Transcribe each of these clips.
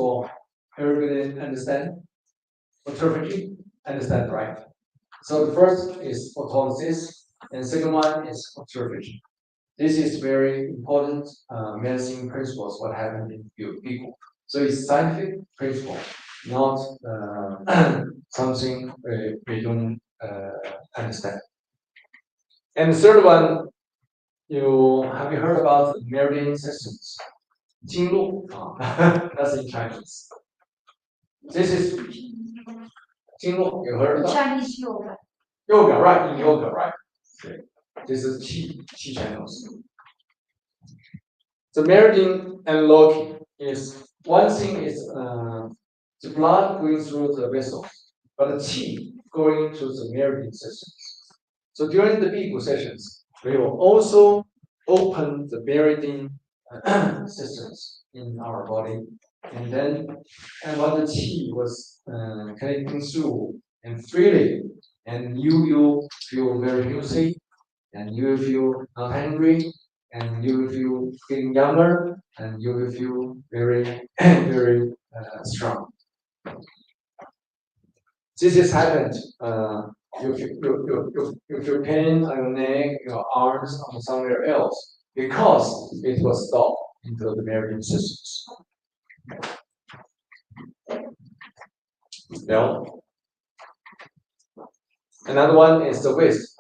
all, everybody understand autophagy? Understand, right? So the first is autolysis, and second one is autophagy. This is very important medicine principles. What happened in Bigu. So it's scientific principle, not something we don't understand. And the third one, have you heard about meridian systems? 经络 that's in Chinese. This is 经络. You heard about Chinese yoga. Yoga, right? In yoga, right? Okay. This is qi channels. The meridian analog is one thing is the blood going through the vessels, but the qi going to the meridian systems. So during the Bigu sessions, we will also open the meridian systems in our body, and then when the qi was connecting through and freely, and you will feel very healthy, and you will feel not hungry, and you will feel getting younger, and you will feel very, very strong. This has happened. You feel pain on your neck, your arms, or somewhere else because it was stopped into the meridian systems. No. Another one is the waste.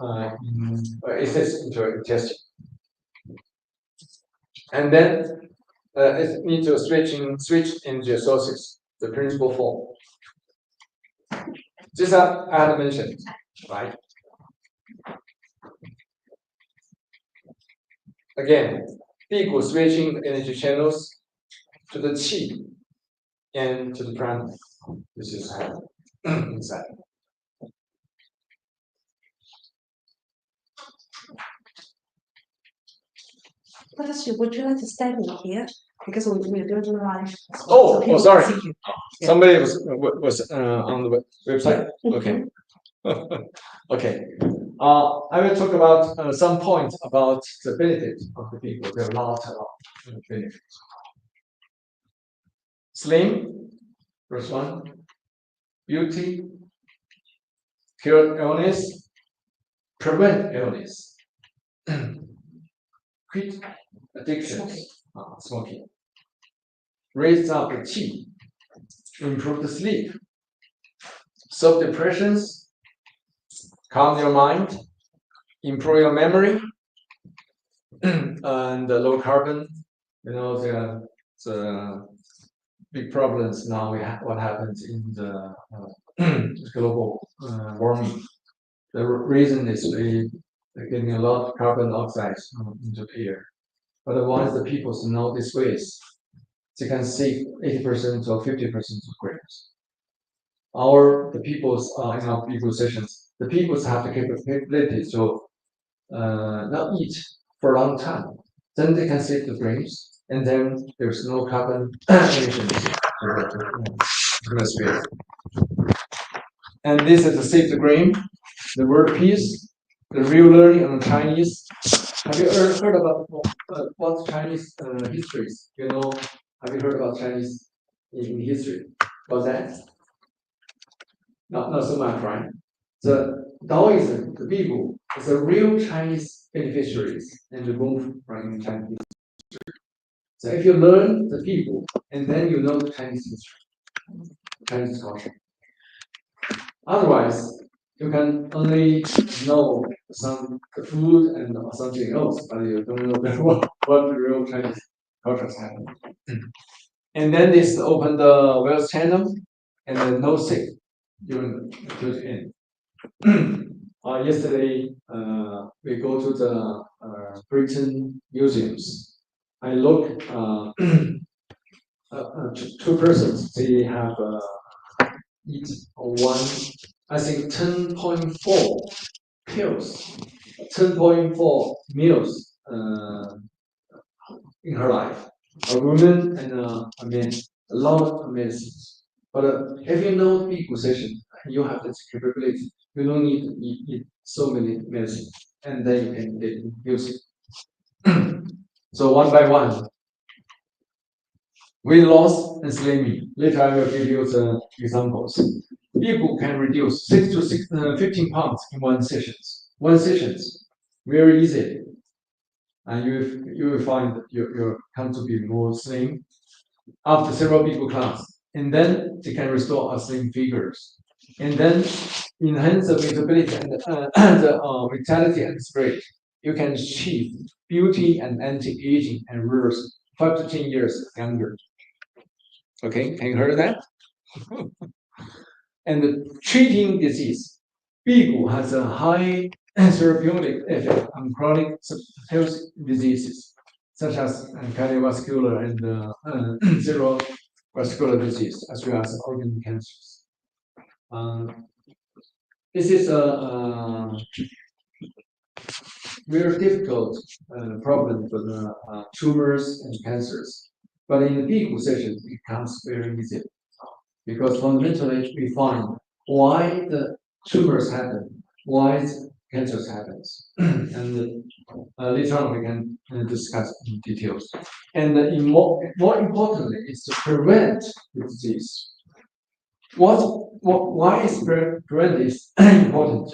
It says into your intestine. And then it needs to switch into your sources, the principal form. This I had mentioned, right? Again, Bigu switching the energy channels to the qi and to the prana. This is inside. Would you like to stand in here? Because we're doing live. Oh, sorry. Somebody was on the website. Okay. Okay. I will talk about some points about the benefit of the people. There are a lot of benefits. Slim, first one. Beauty, cure illness, prevent illness, quit addictions, smoking, raise up the qi, improve the sleep, solve depressions, calm your mind, improve your memory, and low carbon. The big problems now. What happens in the global warming. The reason is we're getting a lot of carbon dioxide into the air. But once the people know these ways, they can save 80% or 50% of grams. The people's in our people sessions, the people's have the capability to not eat for a long time. Then they can save the grams, and then there's no carbon emissions to the atmosphere. And this is the save the grain, the word peace, the real learning on Chinese. Have you ever heard about what Chinese histories? Have you heard about Chinese in history? What's that? Not so much, right? The Taoism, the Bigu, is a real Chinese beneficiaries and removed from Chinese history. So if you learn the Bigu, and then you know the Chinese history, Chinese culture. Otherwise, you can only know the food and something else, but you don't know what the real Chinese culture is happening. And then this open the wealth channel, and then no sick during the end. Yesterday, we go to the Britain museums. I look two persons. They have eat one, I think 10.4 pills, 10.4 meals in her life. A woman and a man, a lot of medicines. But if you know Bigu session, you have this capability. You don't need to eat so many medicines, and then you can get music. So one by one, weight loss and slimming. Later I will give you the examples. People can reduce 15 pounds in one session. Very easy. And you will find you come to be more slim after several people class. And then they can restore a slim figures. And then enhance the visibility and the vitality and spirit. You can achieve beauty and anti-aging and reverse 5 to 10 years younger. Okay, can you hear that? And treating disease. Bigu has a high therapeutic effect on chronic health diseases, such as cardiovascular and cerebrovascular disease, as well as organ cancers. This is a very difficult problem for the tumors and cancers. But in the Bigu session, it becomes very easy because fundamentally we find why the tumors happen, why cancers happens, and later on we can discuss in details. And more importantly is to prevent the disease. Why is prevent is important?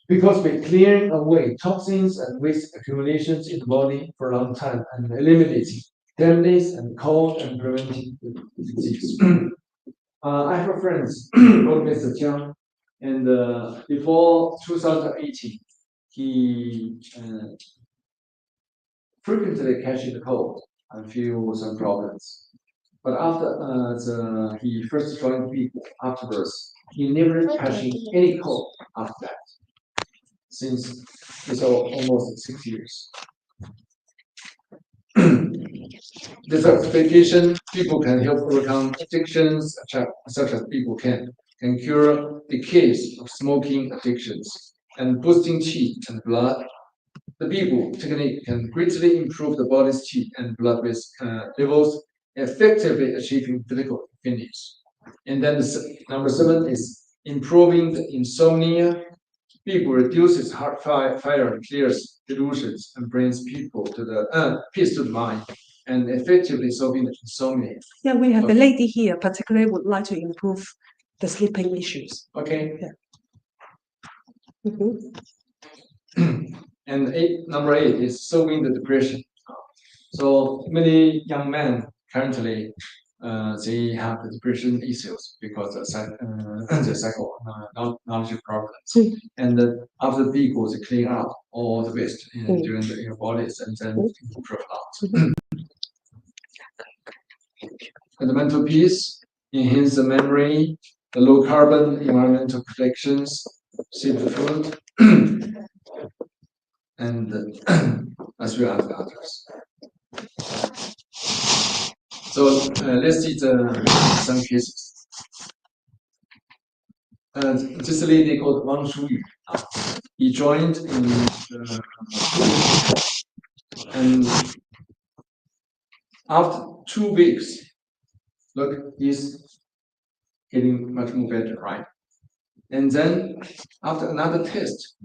Because we're clearing away toxins and waste accumulations in the body for a long time and eliminating damage and cold and preventing the disease. I have a friend called Mr. Jiang, and before 2018, he frequently catching the cold and feel some problems. But after he first joined people afterwards, he never catching any cold after that. Since it's almost 6 years. The certification, people can help overcome addictions, such as people can cure the case of smoking addictions and boosting qi and blood. The Bigu technique can greatly improve the body's qi and blood levels, effectively achieving physical fitness. And then number 7 is improving the insomnia. Bigu reduces heart fire, clears delusions, and brings people to the peace to the mind, and effectively solving the insomnia. Yeah, we have a lady here, particularly would like to improve the sleeping issues. Okay. Yeah. And number 8 is solving the depression. So many young men currently they have the depression issues because the psychological problems. And after Bigu, they clean out all the waste during your bodies and then improve a lot. And the mental peace, enhance the memory, the low carbon environmental protections, save the food, and as well as the others. So let's see some cases. This lady called Wang Shuyu, he joined in and after 2 weeks, look, he's getting much more better, right? And then after another test,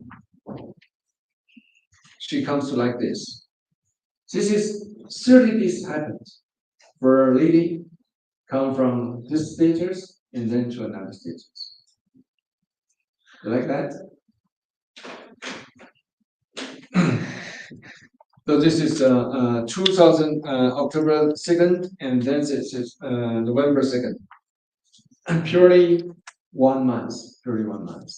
she comes to like this. This is 30 days happened for a lady come from this status and then to another status. You like that? So this is 2000 October 2nd, and then this is November 2nd. And purely 1 month, purely 1 month.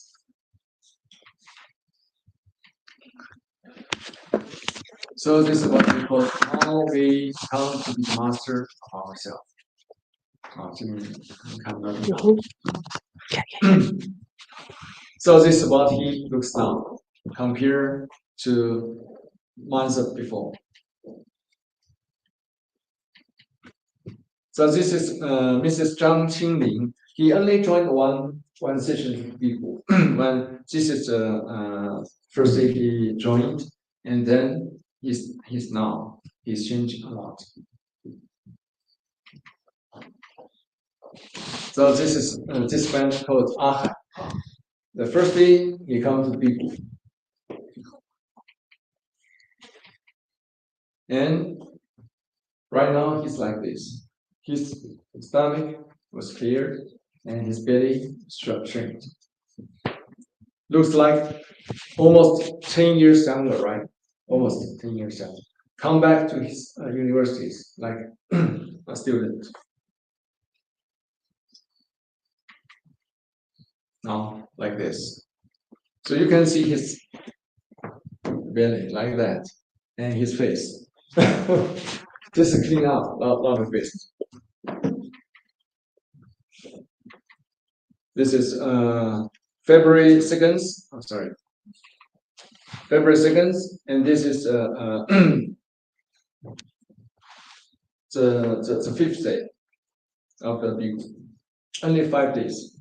So this is what we call how we come to be the master of ourselves. So this is what he looks now compared to months before. So this is Mrs. Zhang Qingling. He only joined one session with people. When this is first day he joined, and then he's changing a lot. So this is this friend called Aha. The first day he comes to people, and right now he's like this. his stomach was clear and his belly shrank. Looks like almost 10 years younger, right? Almost 10 years younger. Come back to his universities like a student. Now, like this. So you can see his belly like that and his face. Just clean out a lot of this. This is February 2nd. I'm sorry. February 2nd, and this is the fifth day of the Bigu. Only 5 days.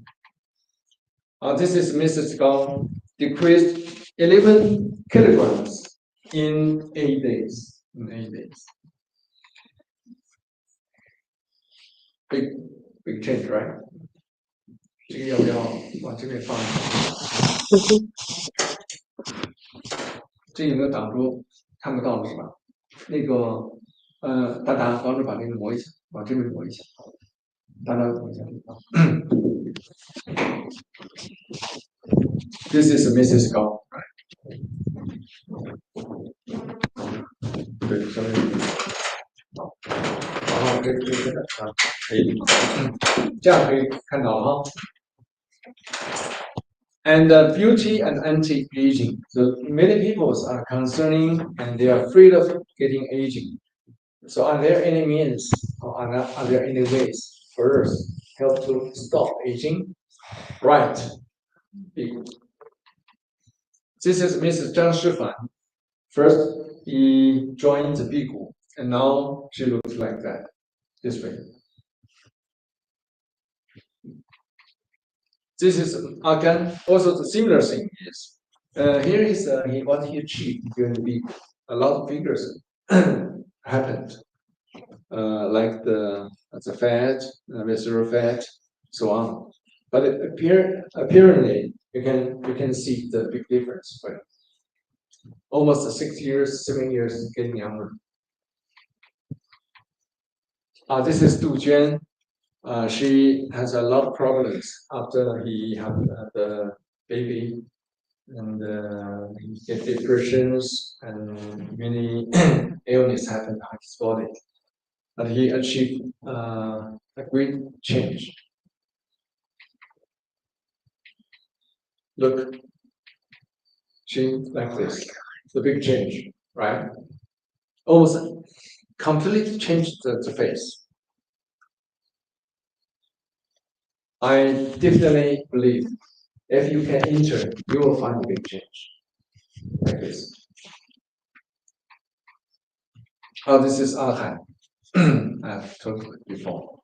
This is Mrs. Gao decreased 11 kilograms in 8 days. Big change, right? 这个要不要往这边放一下？这有没有挡住？看不到了是吧？那个大家帮着把这个磨一下，往这边磨一下。大家磨一下。This is Mrs. Gao, right? 对，稍微好，然后可以可以，这样可以看到了哈。And beauty and anti-aging. So many people are concerning and they are afraid of getting aging. So are there any means or are there any ways for us help to stop aging? Right. This is Mrs. Zhang Shifan. First, he joined the Bigu, and now she looks like that, this way. This is again also the similar thing is here is what he achieved during the Bigu. A lot of figures happened, like the fat, visceral fat, so on. But apparently, you can see the big difference. Right? Almost 6 years, 7 years, getting younger. This is Du Juan. She has a lot of problems after he had the baby, and he get depressions and many illness happened on his body. But he achieved a great change. Look, she like this, the big change, right? Almost completely changed the face. I definitely believe if you can enter, you will find a big change. Like this. This is Arhan. I've talked before.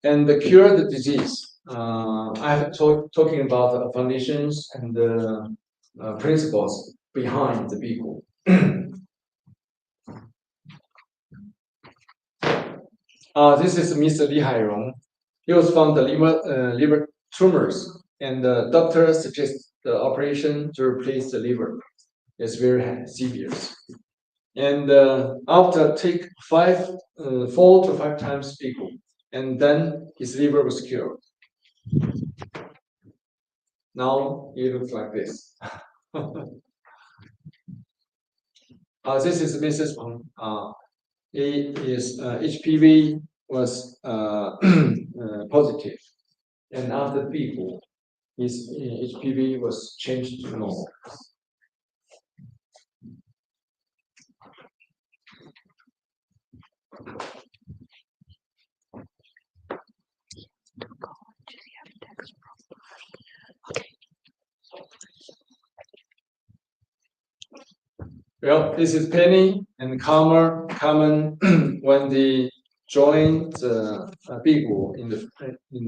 And the cure the disease. I've talking about the foundations and the principles behind the Bigu. This is Mr. Li Hairong. He was found the liver tumors, and the doctor suggests the operation to replace the liver. It's very serious. And after take 4 to 5 times Bigu, and then his liver was cured. Now it looks like this. This is Mrs. Peng. His HPV was positive, and after Bigu, his HPV was changed to normal. Well, this is Penny and Carmen when they joined the Bigu in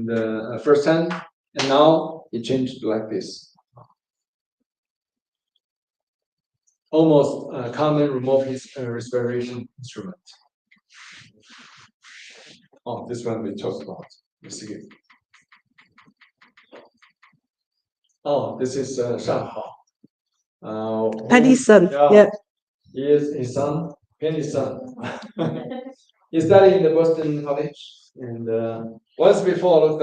the first time, and now it changed like this. Almost Carmen removed his respiration instrument. Oh, this one we talked about. You see it. Oh, this is Shanghai. Penny's son, yeah. yeah. He is his son, Penny's son. He studied in the Boston College, and once before looked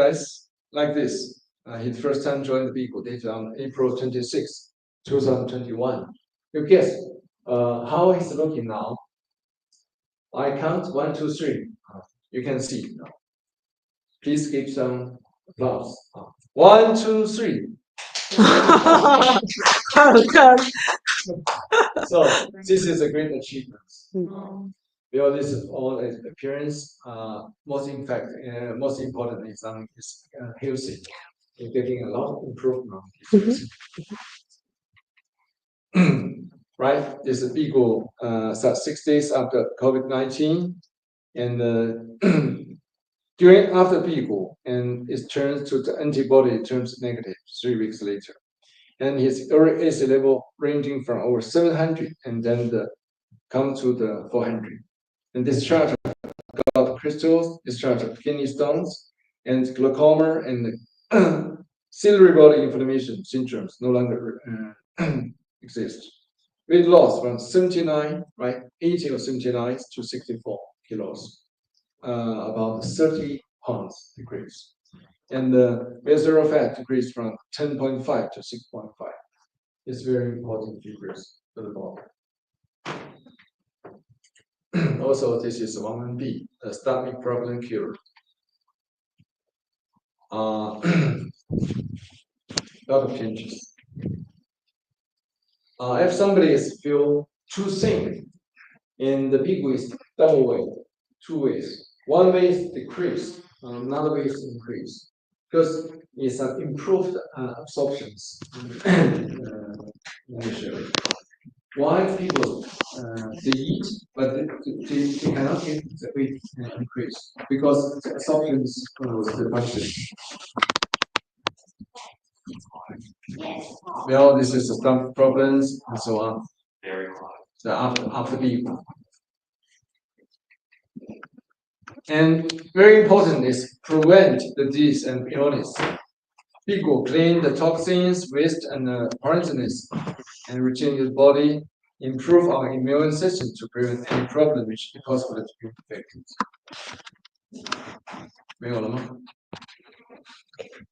like this. His first time joined the Bigu dated on April 26, 2021. You guess how he's looking now? I count 1, 2, 3. You can see now. Please give some applause. 1, 2, 3. So this is a great achievement. Well, this is all appearance. Most important is healthy. You're getting a lot of improvement. Right? This is Bigu start 6 days after COVID-19, and after Bigu, and it turns to the antibody turns negative 3 weeks later, and his uric acid level ranging from over 700, and then come to the 400, and discharge of crystals, discharge of kidney stones, and glaucoma and ciliary body inflammation syndromes no longer exist. Weight loss from 79, right, 80 or 79 to 64 kilos, about 30 pounds decrease. And the visceral fat decreased from 10.5 to 6.5. It's very important figures for the body. Also, this is 1B, a stomach problem cure. Lot of changes. If somebody is feel too thin, and the Bigu is double way, 2 ways. One way is decrease, another way is increase, because it's an improved absorptions. Why people they eat, but they cannot get the weight increase because the absorptions was the function. Well, this is the stomach problems and so on. So after people. And very important is prevent the disease and illness. Bigu clean the toxins, waste, and poisonous, and retain the body, improve our immune system to prevent any problem which is possible to be infected. 没有了吗？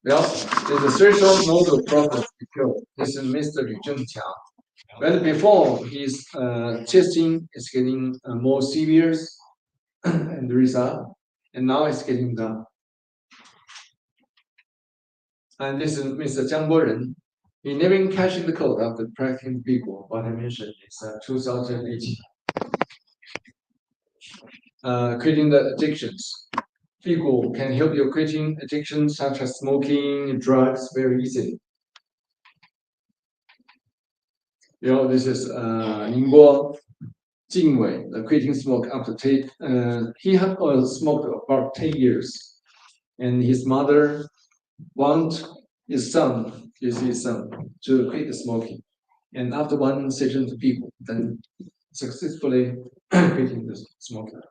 Well, there's a threshold nodal problem because this is Mr. Liu Zhengqiang. When before his testing is getting more severe and the result, and now it's getting down. And this is Mr. Jiang Boren. He never catching the code after practicing Bigu. What I mentioned is 2018. Quitting the addictions. Bigu can help you quitting addictions such as smoking, drugs very easily. You know, this is Ningguo Jingwei, quitting smoke after he had smoked about 10 years, and his mother want his son to quit the smoking, and after one session to people, then successfully quitting the smoking.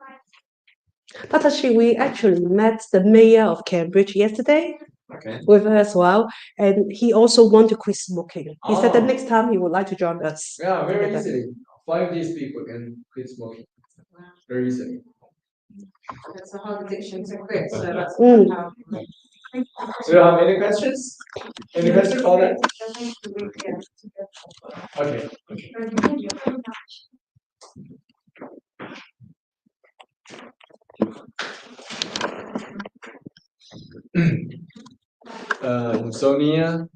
But actually, we actually met the mayor of Cambridge yesterday. Okay. With her as well, and he also want to quit smoking. He said that next time he would like to join us. Yeah, very easily. 5 days people can quit smoking. Very easily. It's a hard addiction to quit, so that's how. Do you have any questions? Any questions about that? Okay. Insomnia,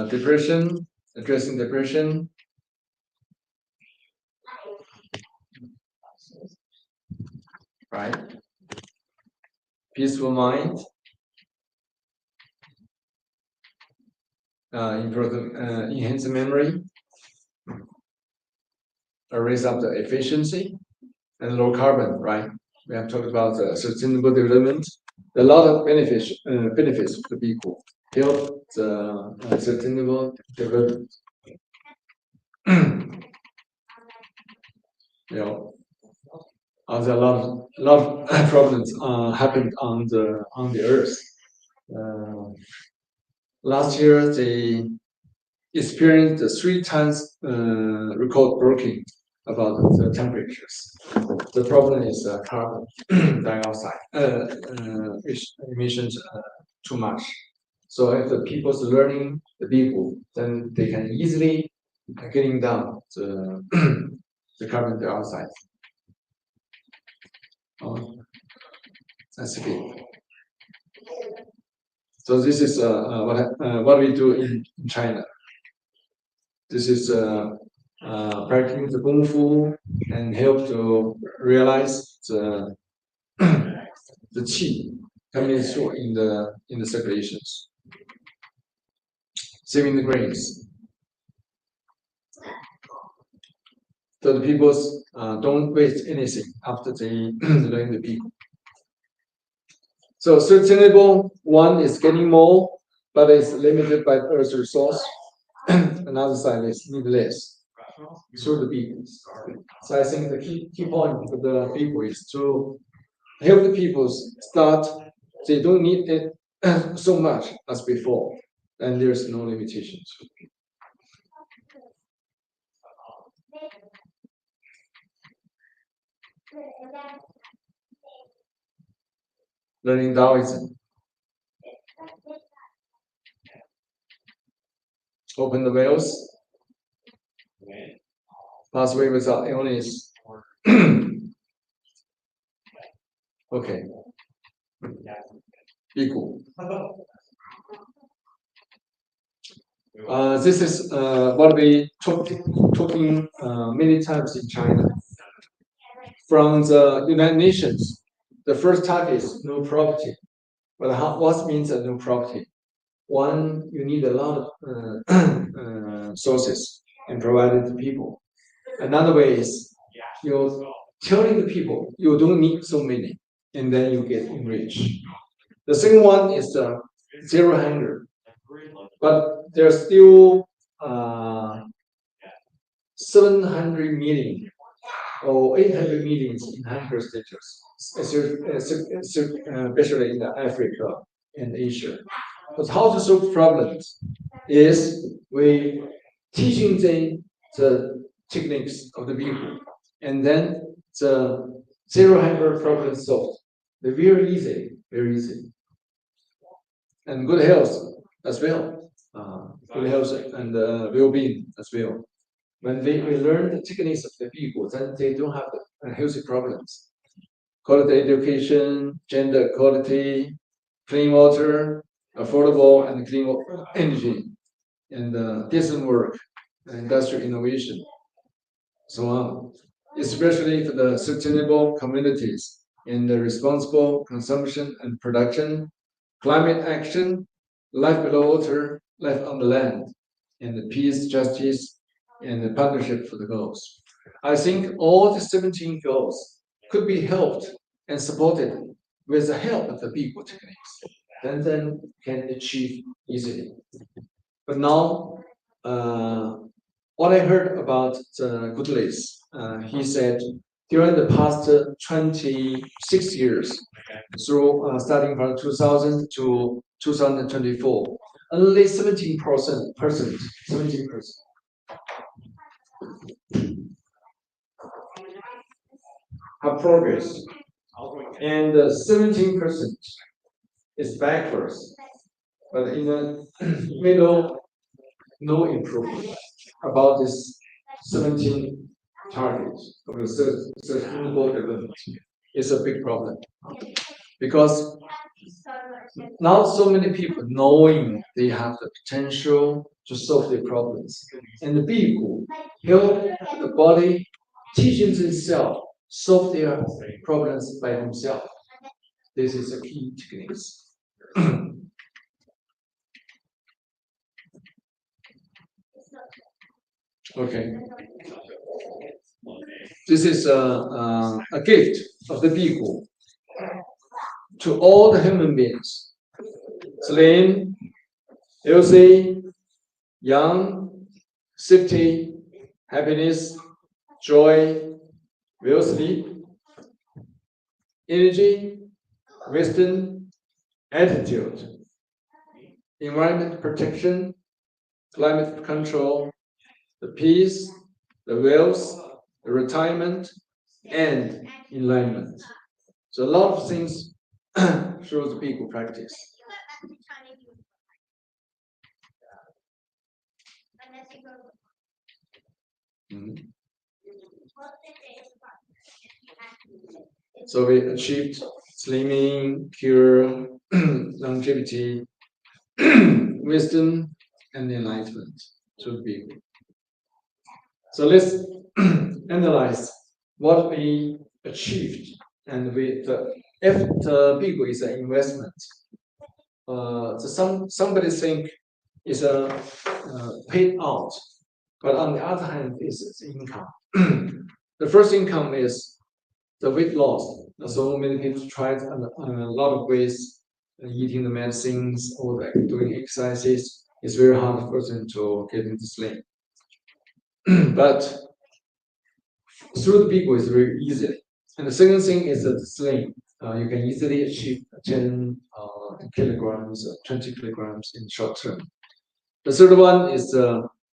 depression, addressing depression, right? Peaceful mind, improve, enhance the memory, raise up the efficiency, and low carbon, right? We have talked about sustainable development. A lot of benefits of the Bigu. Help the sustainable development. You know, there's a lot of problems happened on the Earth. Last year they experienced 3 times record breaking about the temperatures. The problem is carbon dioxide emissions too much. So if the people's learning the Bigu, then they can easily getting down the carbon dioxide. That's it. So this is what we do in China. This is practicing the kung fu and help to realize the the qi coming through in the circulations, saving the grains. So the peoples don't waste anything after they learn the people. So sustainable one is getting more, but it's limited by Earth's resource. Another side is need less through the people. So I think the key point for the people is to help the people start. They don't need it so much as before, and there's no limitations. Learning Taoism. Open the veils. Pass away without illness. Okay. Bigu. This is what we talking many times in China. From the United Nations, the first target is no poverty. But what means no poverty? One, you need a lot of sources and provided to people. Another way is you're telling the people you don't need so many, and then you get enriched. The second one is zero hunger, but there's still 700 million or 800 millions in hunger status, especially in Africa and Asia. But how to solve problems is we teaching them the techniques of the Bigu, and then the zero hunger problem solved. They're very easy, and good health as well. Good health and well-being as well. When we learn the techniques of the people, then they don't have healthy problems. Quality education, gender equality, clean water, affordable and clean energy, and decent work, industrial innovation, so on. Especially for the sustainable communities in the responsible consumption and production, climate action, life below water, life on the land, and the peace, justice, and the partnership for the goals. I think all the 17 goals could be helped and supported with the help of the Bigu techniques, then can achieve easily. But now, what I heard about Goodless, he said during the past 26 years, through starting from 2000 to 2024, only 17%, 17% have progress, and 17% is backwards, but in the middle, no improvement about this 17 targets of the sustainable development. It's a big problem because now so many people knowing they have the potential to solve their problems, and the people help the body teaching themselves solve their problems by themselves. This is a key techniques. Okay. This is a gift of the Bigu to all the human beings. Slim, healthy, young, safety, happiness, joy, will sleep, energy, wisdom, attitude, environment protection, climate control, the peace, the wealth, the retirement, and enlightenment. So a lot of things through the Bigu practice. So we achieved slimming, cure, longevity, wisdom, and enlightenment through Bigu. So let's analyze what we achieved, and if the Bigu is an investment, somebody think is a paid out, but on the other hand, it's income. The first income is the weight loss. So many people tried on a lot of ways, eating the medicines or doing exercises. It's very hard for them to get into slim. But through the Bigu, it's very easy. And the second thing is that the slim. You can easily achieve 10 kilograms, 20 kilograms in short term. The third one is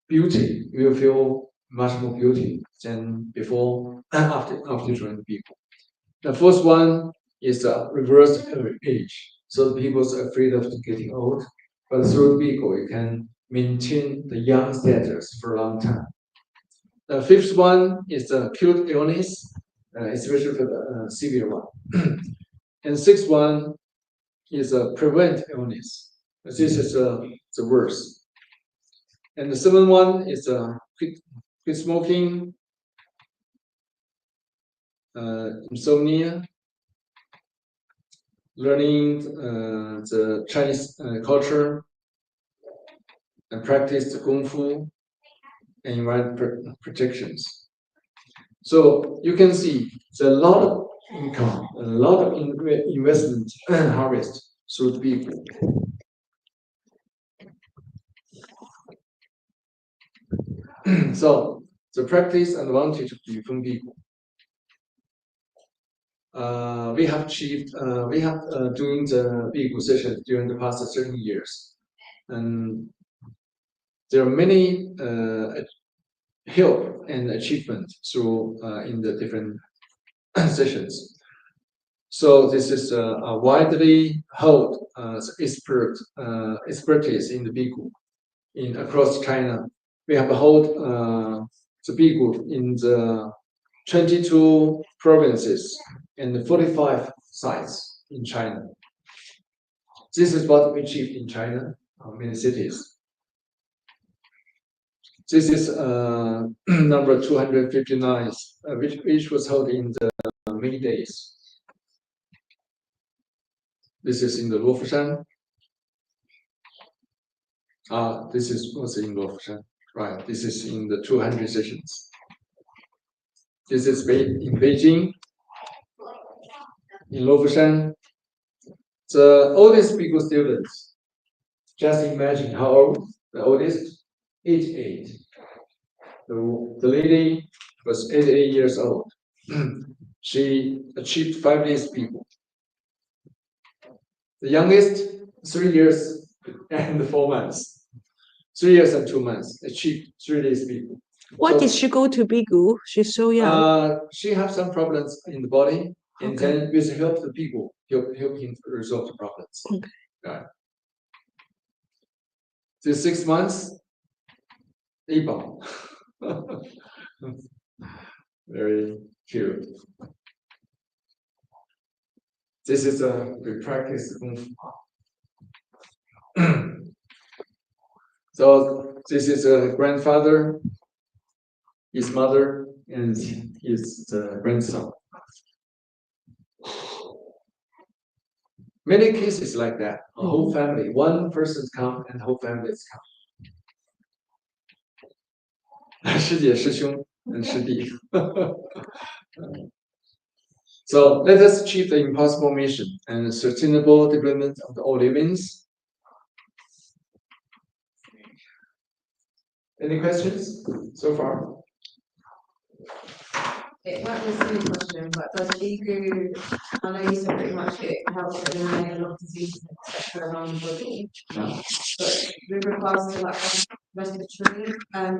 beauty. You will feel much more beauty than before after joining Bigu. The fourth one is reverse age. So the people are afraid of getting old, but through the Bigu, you can maintain the young status for a long time. The fifth one is the cure illness, especially for the severe one. And sixth one is prevent illness. This is the worst. And the seventh one is quit smoking, insomnia, learning the Chinese culture, and practice the Kung Fu and environment protections. So you can see there's a lot of income, a lot of investment harvest through the Bigu. So the practice advantage of Yufeng Bigu. We have achieved, doing the Bigu session during the past 30 years. And there are many help and achievement through in the different sessions. So this is a widely held expertise in the Bigu across China. We have held the Bigu in the 22 provinces and 45 sites in China. This is what we achieved in China, many cities. This is number 259, which was held in the May days. This is in the Luofushan. This is also in Luofushan. Right, this is in the 200 sessions. This is in Beijing, in Luofushan. The oldest Bigu students, just imagine how old the oldest, 88. The lady was 88 years old. She achieved 5 days Bigu. The youngest, 3 years and 4 months. 3 years and 2 months, achieved 3 days Bigu. Why did she go to Bigu? She's so young. She had some problems in the body, and then with the help of the Bigu, help him resolve the problems. Okay. Right. So 6 months, 1磅. Very cute. This is we practice Kung Fu. So this is a grandfather, his mother, and his grandson. Many cases like that. A whole family, one person's come and whole family's come. 师姐、师兄 and 师弟. So let us achieve the impossible mission and sustainable development of all livings. Any questions so far? It might be a silly question, but does Bigu, I know you said pretty much it helps to eliminate a lot of diseases, etc. around the body. Yeah. But with regards to like respiratory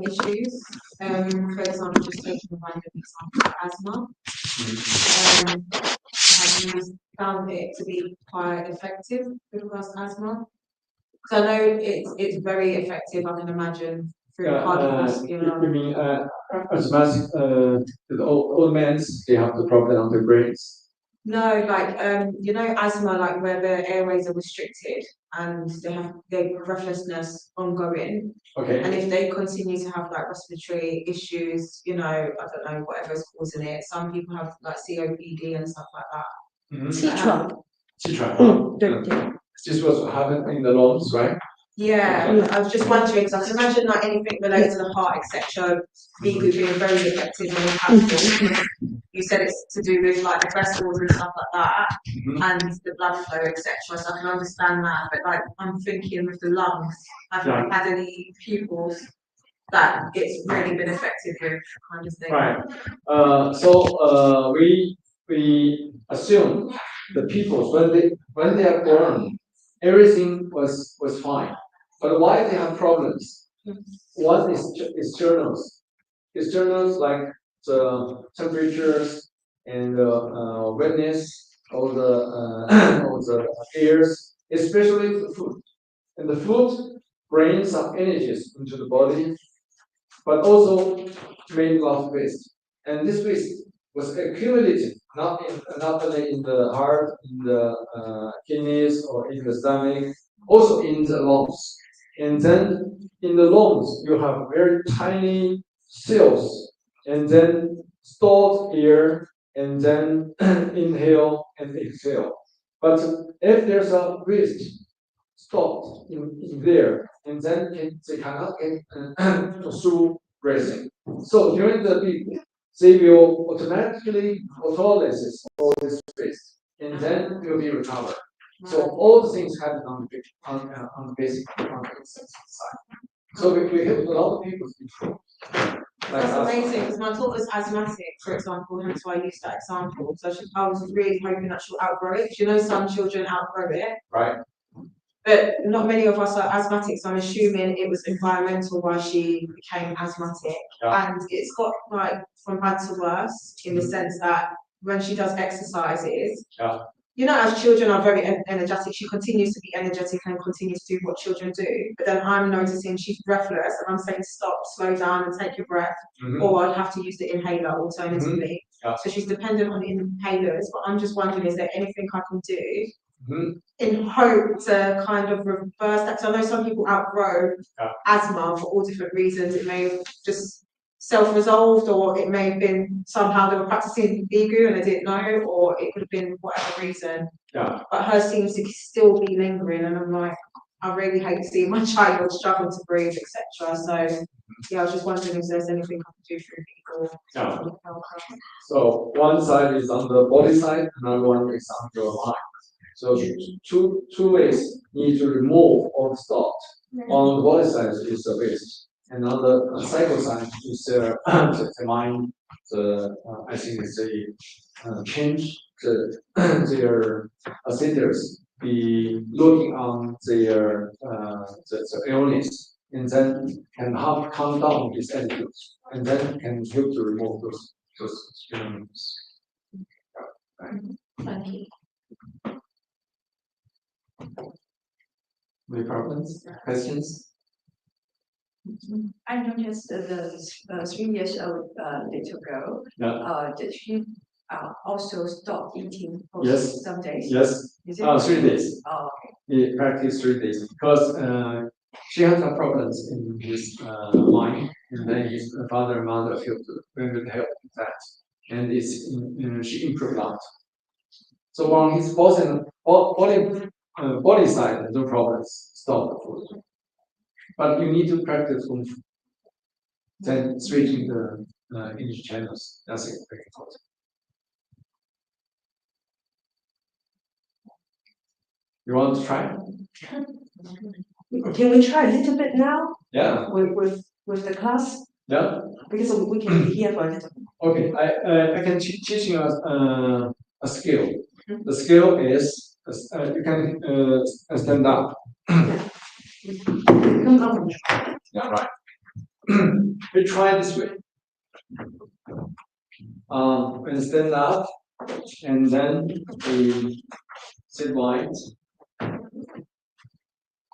issues, for example, just taking a random example, asthma, have you found it to be quite effective with regards to asthma? Because I know it's very effective, I can imagine, through cardiovascular. You mean asthmatic, old men, they have the problem on their brains? No, like you know, asthma, like where the airways are restricted and they have their breathlessness ongoing. Okay. And if they continue to have like respiratory issues, you know, I don't know, whatever's causing it. Some people have like COPD and stuff like that. Citron. This was happened in the lungs, right? Yeah, I was just wondering, because I can imagine like anything related to the heart, etc., Bigu being very effective and impactful. You said it's to do with like the vessels and stuff like that, and the blood flow, etc. So I can understand that, but like I'm thinking with the lungs, have you had any pupils that it's really been effective with, kind of thing? Right. So we assume the people when they are born, everything was fine. But why they have problems? One is externals. Externals like the temperatures and the wetness of the airs, especially the food. And the food brings some energies into the body, but also made a lot of waste. And this waste was accumulated not only in the heart, in the kidneys, or in the stomach, also in the lungs. And then in the lungs, you have very tiny cells, and then stored air, and then inhale and exhale. But if there's a waste stopped in there, and then they cannot get through breathing. So during the beat, they will automatically autolysis all this waste, and then will be recovered. So all the things happen on the basic side. So we help a lot of people to improve. That's amazing, because my daughter's asthmatic, for example, hence why I used that example. So I was really hoping that she'll outgrow it. 'Cause you know, some children outgrow it. Right. But not many of us are asthmatic, so I'm assuming it was environmental why she became asthmatic. Yeah. And it's got like from bad to worse in the sense that when she does exercises, you know, as children are very energetic, she continues to be energetic and continues to do what children do. But then I'm noticing she's breathless, and I'm saying stop, slow down, and take your breath, or I'd have to use the inhaler alternatively. So she's dependent on inhalers. But I'm just wondering, is there anything I can do in hope to kind of reverse that? Because I know some people outgrow asthma for all different reasons. It may have just self-resolved, or it may have been somehow they were practicing Bigu and they didn't know, or it could have been whatever reason. But hers seems to still be lingering, and I'm like, I really hate to see my child struggle to breathe, etc. So yeah, I was just wondering if there's anything I can do through Bigu. So one side is on the body side, another one is on your mind. So two ways need to remove all the stuff. On the body side is the waste, and on the psycho side is the mind. I think it's change their status, be looking on their the illness, and then can help calm down this attitude, and then can help to remove those elements. Thank you. Any problems? Questions? I noticed the 3 years old little girl. Did she also stop eating for some days? Yes. Is it 3 days. Oh, okay. We practice 3 days because she had some problems in his mind, and then his father and mother feel to help with that, and she improved a lot. So on his body side, no problems. Stop the food, but you need to practice kung fu. Then switching the English channels. That's it. Very important. You want to try? Can we try a little bit now? Yeah. With the class? Yeah. Because we can be here for a little. Okay, I can teach you a skill. The skill is you can stand up. Yeah, right. We try this way. And stand up, and then we sit wide, and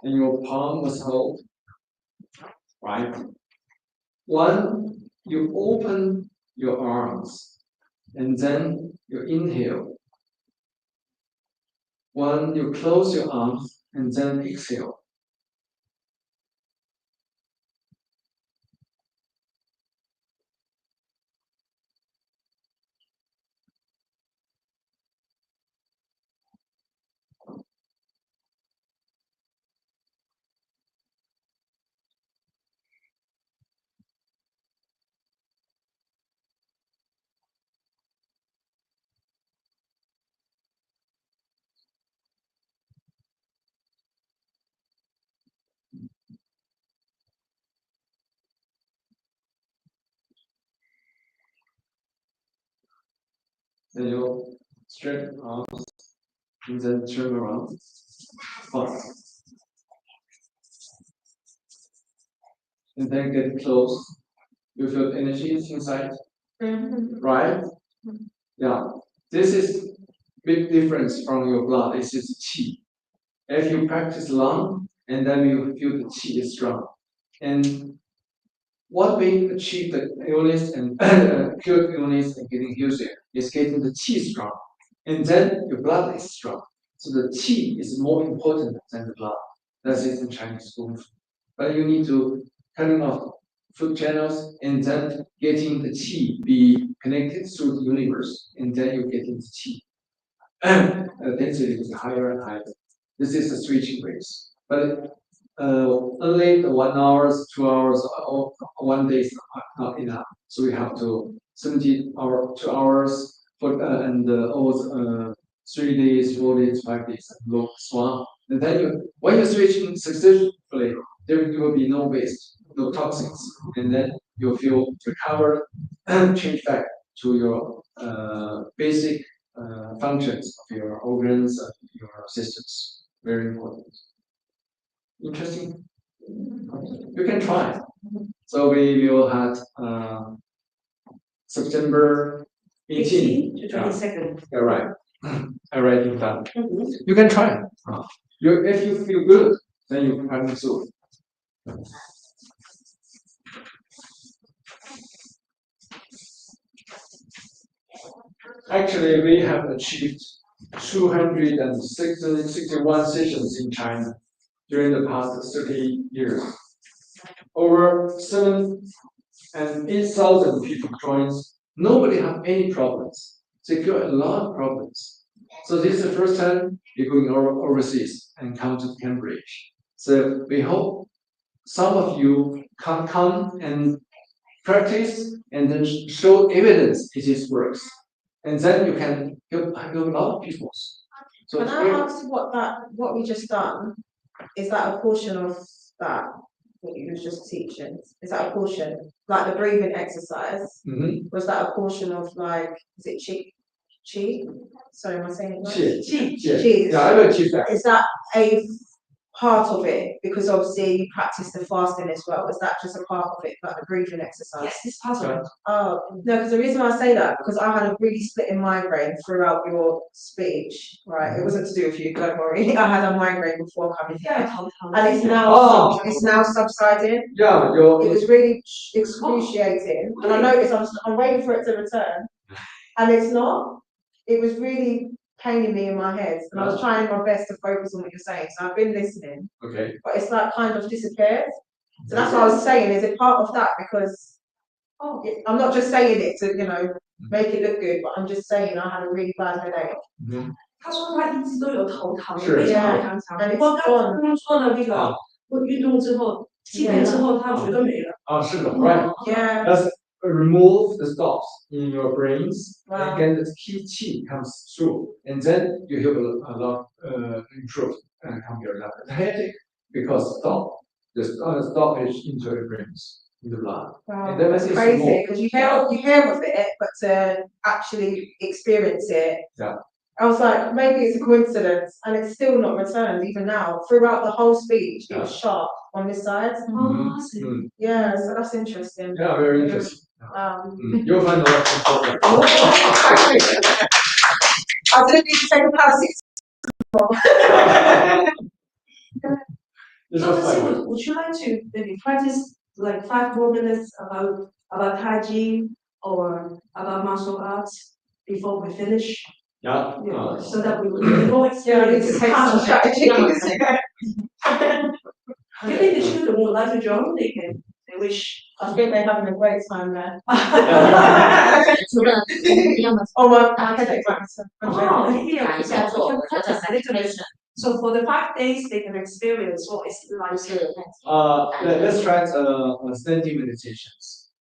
your palm was hold. Right. One, you open your arms, and then you inhale. One, you close your arms, and then exhale. Then you stretch arms, and then turn around. Fast. And then get close. You feel energy inside, right? Yeah. This is big difference from your blood. This is qi. If you practice long, and then you feel the qi is strong. And what we achieve the illness and cure illness and getting healthier is getting the qi strong. And then your blood is strong. So the qi is more important than the blood. That's it in Chinese Kung Fu. But you need to cutting off food channels and then getting the qi be connected through the universe, and then you get into qi. Density is higher and higher. This is the switching race. But only the 1 hour, 2 hours, or 1 day is not enough. So we have to 70 hour, 2 hours for and all 3 days, 4 days, 5 days, and look swan. And then when you switch successfully, there will be no waste, no toxins, and then you feel recover and change back to your basic functions of your organs and your systems. Very important. Interesting. You can try. So we will have September 18 to 22nd. Yeah, right. I write it down. You can try. If you feel good, then you can practice soon. Actually, we have achieved 261 sessions in China during the past 30 years. Over 7 and 8,000 people joined. Nobody have any problems. They got a lot of problems. So this is the first time you're going overseas and come to Cambridge. So we hope some of you can come and practice and then show evidence it works. And then you can help a lot of people. So Can I ask what we just done? Is that a portion of that? What you was just teaching? Is that a portion? Like the breathing exercise? Was that a portion of like, is it chi? Sorry, am I saying it right? Chi. Chi. Yeah, I will achieve that. Is that a part of it? Because obviously you practice the fasting as well. Is that just a part of it, like the breathing exercise? Yes, it's part of it. Oh, no, because the reason why I say that, because I had a really splitting migraine throughout your speech, right? It wasn't to do with you, don't worry. I had a migraine before coming here. And it's now subsiding. Yeah, It was really excruciating. And I noticed I'm waiting for it to return. And it's not. It was really paining me in my head. And I was trying my best to focus on what you're saying. So I've been listening. Okay. But it's like kind of disappeared. So that's what I was saying. Is it part of that? Because I'm not just saying it to, make it look good, but I'm just saying I had a really bad headache. 他说他一直都有头疼，是非常非常长。我刚刚说的那个，我运动之后，7天之后，他觉得没了。是的 right. Yeah. Let's remove the stops in your brains, Wow. and then the key chi comes through, and then you have a lot improve and come your level. The headache because the stop is into your brains. in the blood. Wow, And then that's it's crazy more. because you hear of it, but to actually experience it, Yeah. I was like, maybe it's a coincidence, and it's still not returned even now. Throughout the whole speech, it was sharp on this side. Yeah, so that's interesting. Yeah, very interesting. You'll find a lot of important. I didn't need to take a passage. So, would you like to maybe practice like 5 more minutes about Tai Chi or about martial arts before we finish? Yeah. So that we will get more experience. Take some strategies. You think the children would like to join? They wish. I think they're having a great time there. Oh, well, I had it right. So for the 5 days, they can experience what it's like. Let's try standing meditations.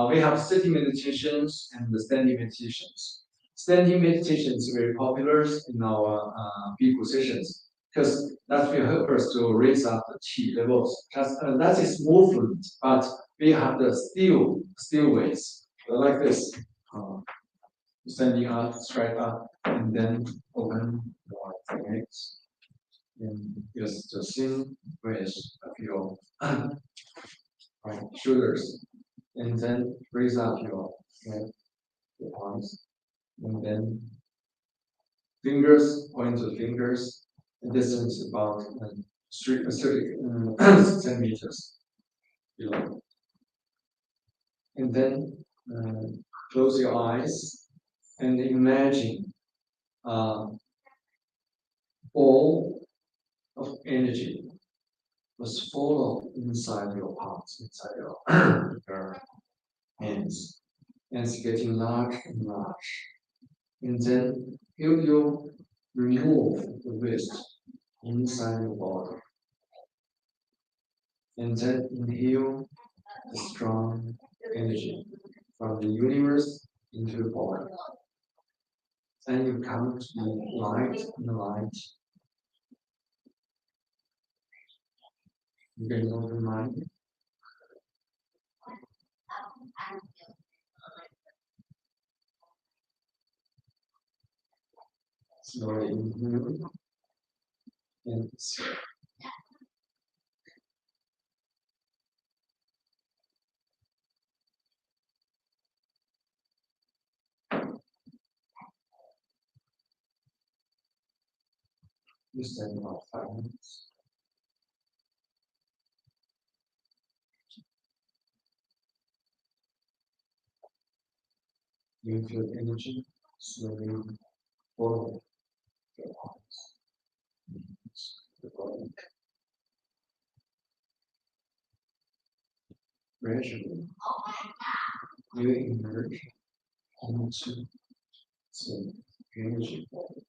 We have sitting meditations and the standing meditations. Standing meditation is very popular in our Bigu sessions because that will help us to raise up the qi levels. That is movement, but we have the still ways like this. Standing up, straight up, and then open your legs. And just the same with your shoulders, and then raise up your head, your arms, and then fingers point to fingers. The distance about 30 centimeters below. And then close your eyes and imagine ball of energy was full inside your palms, inside your hands, and it's getting large and large. And then you remove the wrist inside your body. And then inhale the strong energy from the universe into the body. Then you come to the light and the light. You can open mind. Slowly inhale and exhale. You stand about 5 minutes. You feel energy slowly follow your arms, the body. Gradually, you emerge into the energy body.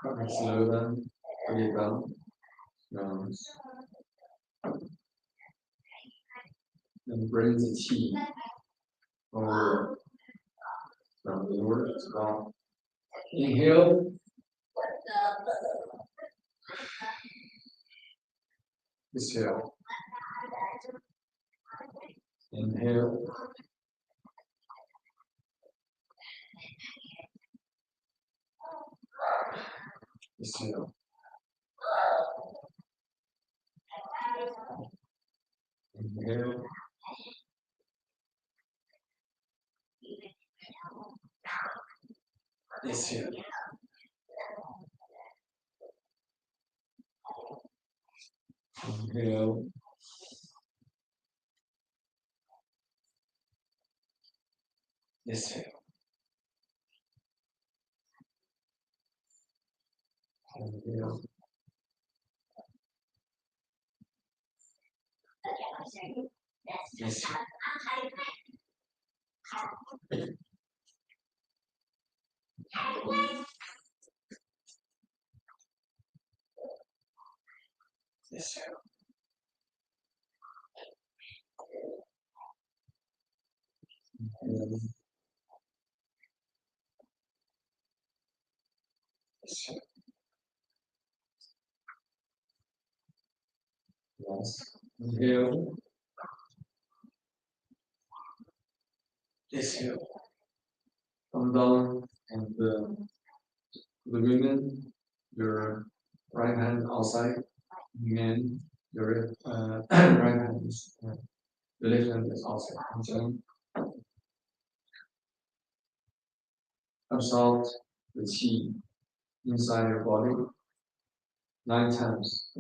Okay, slow down, put it down, nose. And bring the chi over from the word to down. Inhale. Exhale. Inhale. Exhale. Inhale. Exhale. Inhale. Exhale. Inhale. Exhale. Exhale. Inhale. Exhale. Yes. Inhale. Exhale. Come down and the women, your right hand outside, men, your right hand is the left hand is outside. And so absorb the chi inside your body 9 times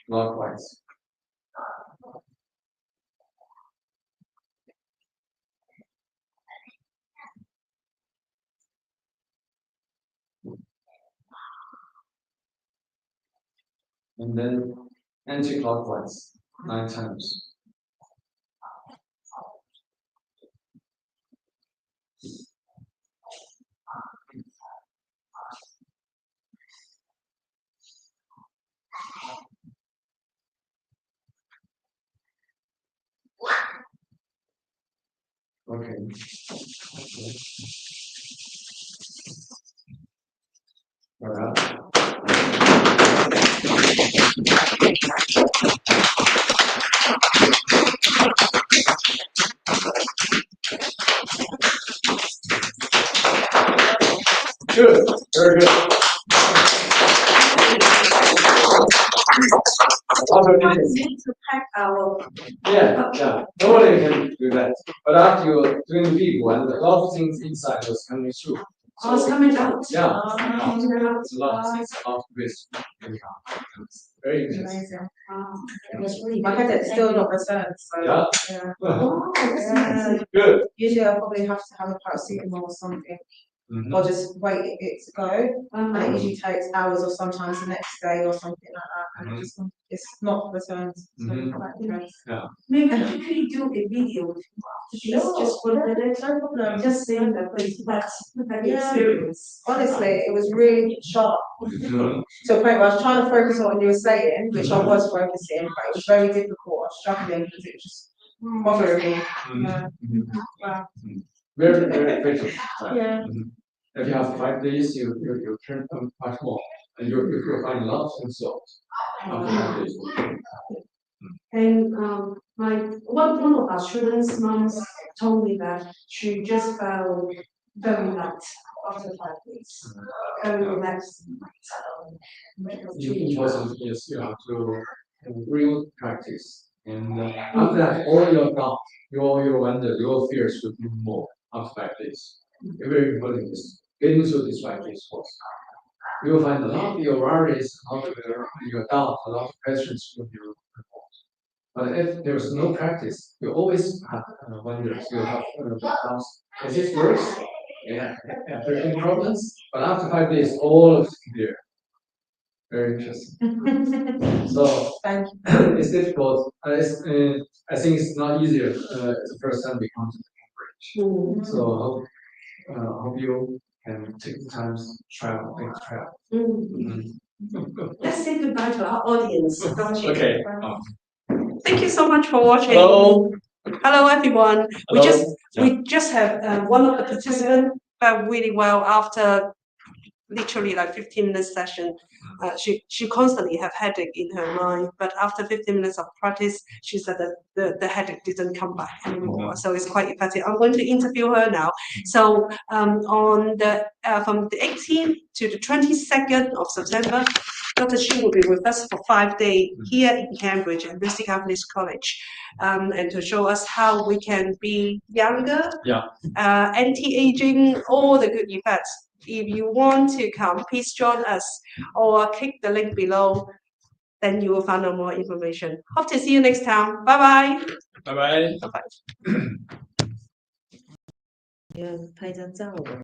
clockwise. And then anti-clockwise 9 times. Okay. All right. Good. Very good. We need to pack our. Yeah. Nobody can do that. But after you're doing the big one, a lot of things inside was coming through. Oh, it's coming out. Yeah. Oh, It's a lot of things, a lot of risk. Very interesting. Amazing. wow. It was really. My headache's still not returned, so Yeah. yeah. Oh, that's nice. Good. Usually I probably have to have a paracetamol or something. or just wait it to go. And it usually takes hours or sometimes the next day or something like that. And it's not returned. So quite interesting. Maybe you could do a video after this, just for the minute, No problem. just saying that the experience. Honestly, it was really sharp. To a point where I was trying to focus on what you were saying, which I was focusing, but it was very difficult. I was struggling because it was just bothering me. Wow. Very, very efficient. Yeah. If you have 5 days, you turn much more, and you'll find a lot of things solved after 5 days. And one of our students' moms told me that she just felt very light after 5 days, very relaxed. The important is you have to real practice, and after that, all your doubt, your wonder, your fears will be more after 5 days. The very important is getting through these 5 days first. You will find a lot of your worries, a lot of your doubt, a lot of questions will be removed. But if there's no practice, you always have wonders. You have doubts. Is this works? Yeah, there are any problems. But after 5 days, all of it's clear. Very interesting. So Thank you. it's difficult. I think it's not easier the first time we come to the Cambridge. So hope you can take the time to travel. Let's say goodbye to our audience, don't you? Okay. Thank you so much for watching. Hello. Hello, everyone. Hello. We just have one of the participants felt really well after literally like 15 minutes session. She constantly have headache in her mind, but after 15 minutes of practice, she said that the headache didn't come back anymore. So it's quite effective. I'm going to interview her now. So on the from the 18th to the 22nd of September, Dr. Xu will be with us for 5 days here in Cambridge at Lucy Cavendish College, and to show us how we can be younger, anti-aging, all the good effects. If you want to come, please join us or click the link below. Then you will find out more information. Hope to see you next time. Bye bye. Bye bye. Bye bye. 要拍张照的。